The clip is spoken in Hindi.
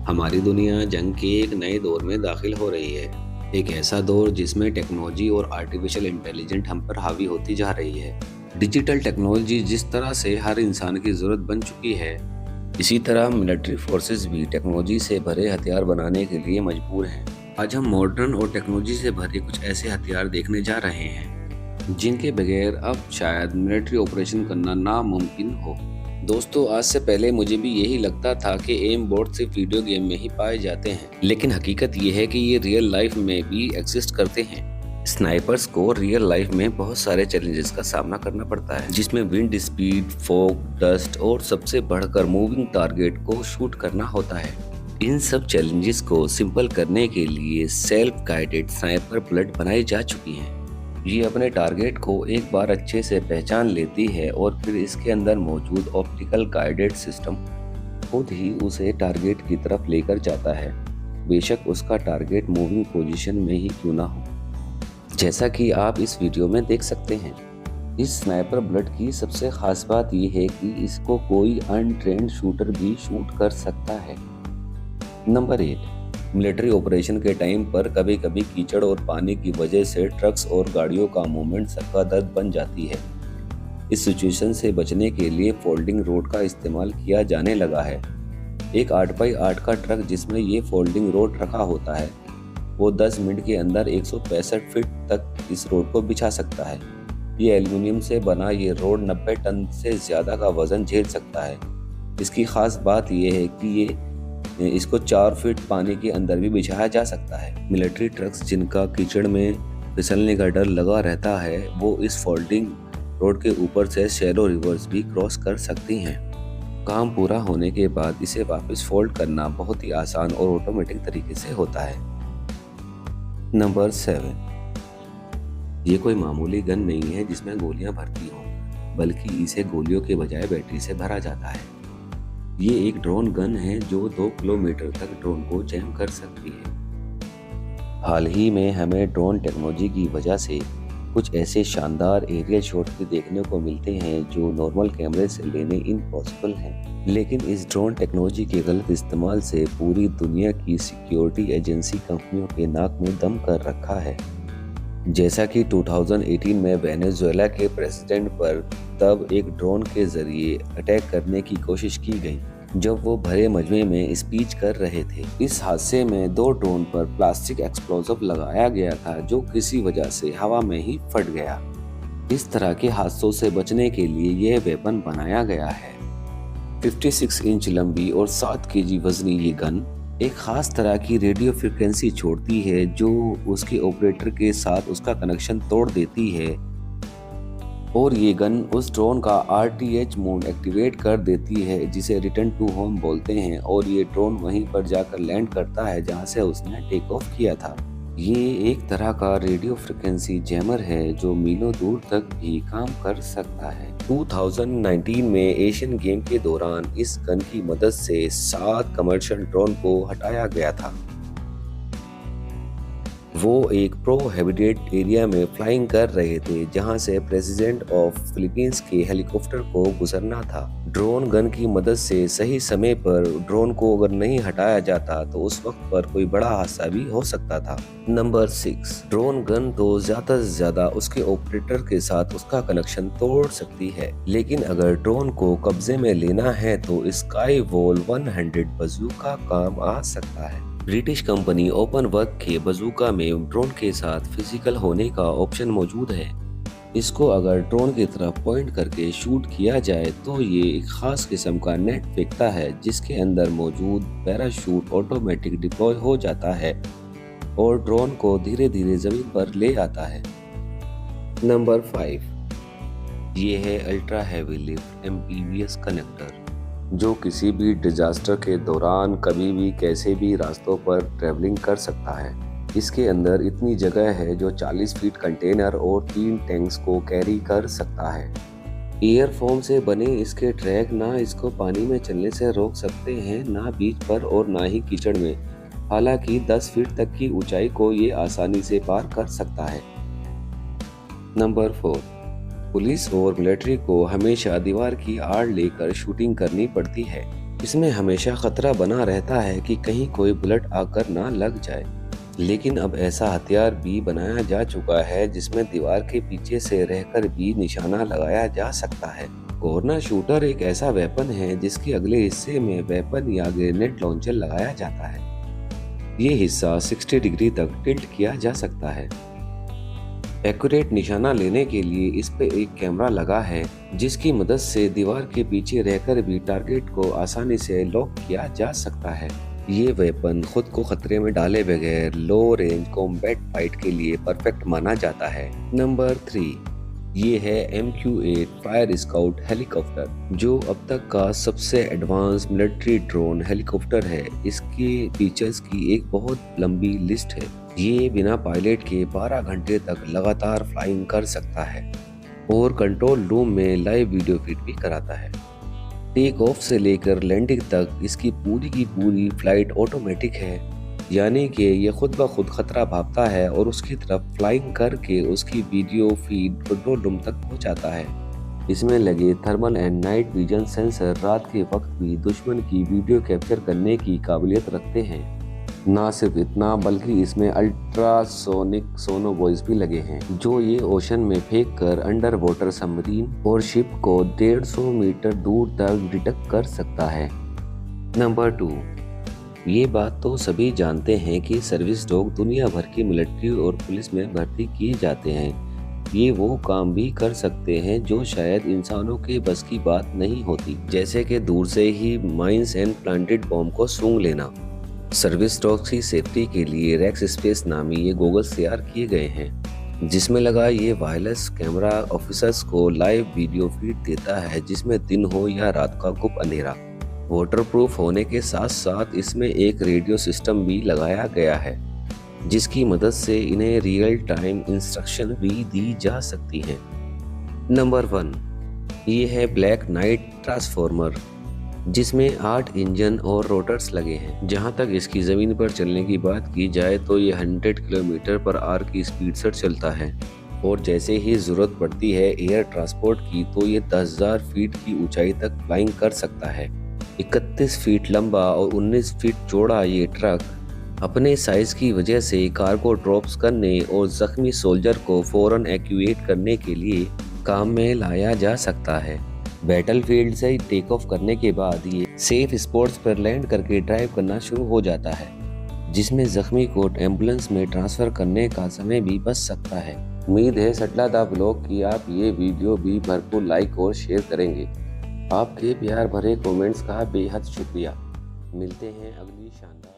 हमारी दुनिया जंग के एक नए दौर में दाखिल हो रही है। एक ऐसा दौर जिसमें टेक्नोलॉजी और आर्टिफिशियल इंटेलिजेंस हम पर हावी होती जा रही है। डिजिटल टेक्नोलॉजी जिस तरह से हर इंसान की ज़रूरत बन चुकी है, इसी तरह मिलिट्री फोर्सेस भी टेक्नोलॉजी से भरे हथियार बनाने के लिए मजबूर हैं। आज हम मॉडर्न और टेक्नोलॉजी से भरे कुछ ऐसे हथियार देखने जा रहे हैं जिनके बगैर अब शायद मिलिट्री ऑपरेशन करना नामुमकिन हो। दोस्तों, आज से पहले मुझे भी यही लगता था कि एम बोर्ड सिर्फ वीडियो गेम में ही पाए जाते हैं, लेकिन हकीकत ये है कि ये रियल लाइफ में भी एग्जिस्ट करते हैं। स्नाइपर्स को रियल लाइफ में बहुत सारे चैलेंजेस का सामना करना पड़ता है, जिसमें विंड स्पीड, फॉग, डस्ट और सबसे बढ़कर मूविंग टारगेट को शूट करना होता है। इन सब चैलेंजेस को सिंपल करने के लिए सेल्फ गाइडेड स्नाइपर बुलेट बनाई जा चुकी हैं। ये अपने टारगेट को एक बार अच्छे से पहचान लेती है और फिर इसके अंदर मौजूद ऑप्टिकल गाइडेड सिस्टम खुद ही उसे टारगेट की तरफ लेकर जाता है, बेशक उसका टारगेट मूविंग पोजीशन में ही क्यों ना हो। जैसा कि आप इस वीडियो में देख सकते हैं, इस स्नाइपर बुलेट की सबसे खास बात यह है कि इसको कोई अनट्रेन्ड शूटर भी शूट कर सकता है। नंबर 8, मिलिट्री ऑपरेशन के टाइम पर कभी कभी कीचड़ और पानी की वजह से ट्रक्स और गाड़ियों का मूवमेंट सबका दर्द बन जाती है। इस सिचुएशन से बचने के लिए फोल्डिंग रोड का इस्तेमाल किया जाने लगा है। एक 8x8 का ट्रक जिसमें ये फोल्डिंग रोड रखा होता है, वो 10 मिनट के अंदर 165 फीट तक इस रोड को बिछा सकता है। ये एल्यूमिनियम से बना ये रोड 90 टन से ज़्यादा का वजन झेल सकता है। इसकी खास बात यह है कि इसको 4 फीट पानी के अंदर भी बिछाया जा सकता है। मिलिट्री ट्रक्स जिनका कीचड़ में फिसलने का डर लगा रहता है, वो इस फोल्डिंग रोड के ऊपर से शैलो रिवर्स भी क्रॉस कर सकती हैं। काम पूरा होने के बाद इसे वापस फोल्ड करना बहुत ही आसान और ऑटोमेटिक तरीके से होता है। नंबर 7, ये कोई मामूली गन नहीं है जिसमें गोलियां भरती हों, बल्कि इसे गोलियों के बजाय बैटरी से भरा जाता है। ये एक ड्रोन गन है जो 2 किलोमीटर तक ड्रोन को जैम कर सकती है। हाल ही में हमें ड्रोन टेक्नोलॉजी की वजह से कुछ ऐसे शानदार एरियल शॉट भी देखने को मिलते हैं जो नॉर्मल कैमरे से लेने इम्पॉसिबल हैं। लेकिन इस ड्रोन टेक्नोलॉजी के गलत इस्तेमाल से पूरी दुनिया की सिक्योरिटी एजेंसी कंपनियों के नाक में दम कर रखा है। जैसा कि 2018 में वेनेजुएला के प्रेसिडेंट पर तब एक ड्रोन के जरिए अटैक करने की कोशिश की गई जब वो भरे मजमे में स्पीच कर रहे थे। इस हादसे में 2 ड्रोन पर प्लास्टिक एक्सप्लोजिव लगाया गया था जो किसी वजह से हवा में ही फट गया। इस तरह के हादसों से बचने के लिए यह वेपन बनाया गया है। 56 इंच लंबी और 7 केजी वजनी ये गन एक खास तरह की रेडियो फ्रिक्वेंसी छोड़ती है जो उसके ऑपरेटर के साथ उसका कनेक्शन तोड़ देती है, और ये गन उस ड्रोन का RTH मोड एक्टिवेट कर देती है जिसे रिटर्न टू होम बोलते हैं, और ये ड्रोन वहीं पर जाकर लैंड करता है जहां से उसने टेक ऑफ किया था। ये एक तरह का रेडियो फ्रिक्वेंसी जैमर है जो मीलों दूर तक भी काम कर सकता है। 2019 में एशियन गेम के दौरान इस गन की मदद से 7 कमर्शियल ड्रोन को हटाया गया था। वो एक प्रोहिबिटेड एरिया में फ्लाइंग कर रहे थे जहां से प्रेसिडेंट ऑफ फिलीपींस के हेलीकॉप्टर को गुजरना था। ड्रोन गन की मदद से सही समय पर ड्रोन को अगर नहीं हटाया जाता तो उस वक्त पर कोई बड़ा हादसा भी हो सकता था। नंबर 6, ड्रोन गन तो ज्यादा से ज्यादा उसके ऑपरेटर के साथ उसका कनेक्शन तोड़ सकती है, लेकिन अगर ड्रोन को कब्जे में लेना है तो स्काई वॉल 100 बजूका काम आ सकता है। ब्रिटिश कंपनी ओपन वर्क के बजूका में ड्रोन के साथ फिजिकल होने का ऑप्शन मौजूद है। इसको अगर ड्रोन की तरफ पॉइंट करके शूट किया जाए तो ये एक खास किस्म का नेट फेंकता है जिसके अंदर मौजूद पैराशूट ऑटोमेटिक डिप्लॉय हो जाता है और ड्रोन को धीरे धीरे जमीन पर ले आता है। नंबर 5, ये है ultra heavy lift MPVS connector, जो किसी भी डिजास्टर के दौरान कभी भी कैसे भी रास्तों पर ट्रैवलिंग कर सकता है। इसके अंदर इतनी जगह है जो 40 फीट कंटेनर और 3 टैंक्स को कैरी कर सकता है। एयर फोम से बने इसके ट्रैक ना इसको पानी में चलने से रोक सकते हैं, ना बीच पर और ना ही कीचड़ में। हालांकि 10 फीट तक की ऊंचाई को ये आसानी से पार कर सकता है। नंबर 4, पुलिस और मिलिट्री को हमेशा दीवार की आड़ लेकर शूटिंग करनी पड़ती है। इसमें हमेशा खतरा बना रहता है कि कहीं कोई बुलेट आकर ना लग जाए। लेकिन अब ऐसा हथियार भी बनाया जा चुका है जिसमें दीवार के पीछे से रहकर भी निशाना लगाया जा सकता है। कॉर्नर शूटर एक ऐसा वेपन है जिसके अगले हिस्से में वेपन या ग्रेनेड लॉन्चर लगाया जाता है। ये हिस्सा 60 डिग्री तक टिल्ट किया जा सकता है। एक्यूरेट निशाना लेने के लिए इस पे एक कैमरा लगा है जिसकी मदद से दीवार के पीछे रहकर भी टारगेट को आसानी से लॉक किया जा सकता है। ये वेपन खुद को खतरे में डाले बगैर लो रेंज कॉम्बैट फाइट के लिए परफेक्ट माना जाता है। नंबर 3, ये है MQ-8 फायर स्काउट हेलीकॉप्टर, जो अब तक का सबसे एडवांस मिलिट्री ड्रोन हेलीकॉप्टर है। इसके फीचर्स की एक बहुत लंबी लिस्ट है। ये बिना पायलट के 12 घंटे तक लगातार फ्लाइंग कर सकता है और कंट्रोल रूम में लाइव वीडियो फीड भी कराता है। टेक ऑफ से लेकर लैंडिंग तक इसकी पूरी की पूरी फ्लाइट ऑटोमेटिक है, यानी कि ये खुद ब खुद खतरा भापता है और उसकी तरफ फ्लाइंग करके उसकी वीडियो फीड कंट्रोल रूम तक पहुंचाता है। इसमें लगे thermal and night vision sensor रात के वक्त भी दुश्मन की वीडियो कैप्चर करने की काबिलियत रखते हैं। ना सिर्फ इतना बल्कि इसमें अल्ट्रासोनिक सोनोबॉयज भी लगे हैं जो ये ओशन में फेंक कर अंडर वाटर सबमरीन और शिप को 150 मीटर दूर तक डिटेक्ट कर सकता है। नंबर 2, ये बात तो सभी जानते हैं कि सर्विस डॉग दुनिया भर की मिलिट्री और पुलिस में भर्ती किए जाते हैं। ये वो काम भी कर सकते हैं जो शायद इंसानों के बस की बात नहीं होती, जैसे कि दूर से ही माइंस एंड प्लांटेड बॉम्ब को सूंघ लेना। सर्विस डॉग्स की सेफ्टी के लिए रेक्स स्पेस नामी ये गॉगल्स तैयार किए गए हैं जिसमें लगा ये वायरलेस कैमरा ऑफिसर्स को लाइव वीडियो फीड देता है, जिसमें दिन हो या रात का गुप अंधेरा। वाटरप्रूफ होने के साथ साथ इसमें एक रेडियो सिस्टम भी लगाया गया है जिसकी मदद से इन्हें रियल टाइम इंस्ट्रक्शन भी दी जा सकती हैं। नंबर 1, ये है ब्लैक नाइट ट्रांसफॉर्मर, जिसमें 8 इंजन और रोटर्स लगे हैं। जहां तक इसकी ज़मीन पर चलने की बात की जाए तो ये 100 किलोमीटर पर आवर की स्पीड से चलता है और जैसे ही ज़रूरत पड़ती है एयर ट्रांसपोर्ट की तो ये 10,000 फीट की ऊंचाई तक फ्लाइंग कर सकता है। 31 फीट लंबा और 19 फीट चौड़ा ये ट्रक अपने साइज़ की वजह से कार्गो ड्रॉप्स करने और ज़ख्मी सोल्जर को फ़ौरन एक्यूएट करने के लिए काम में लाया जा सकता है। बैटलफील्ड से टेक ऑफ करने के बाद ये सेफ स्पॉट्स पर लैंड करके ड्राइव करना शुरू हो जाता है, जिसमें जख्मी को एम्बुलेंस में ट्रांसफ़र करने का समय भी बच सकता है। उम्मीद है सटला दा ब्लॉग की आप ये वीडियो भी भरपूर लाइक और शेयर करेंगे। आपके प्यार भरे कमेंट्स का बेहद शुक्रिया। मिलते हैं अगली शानदार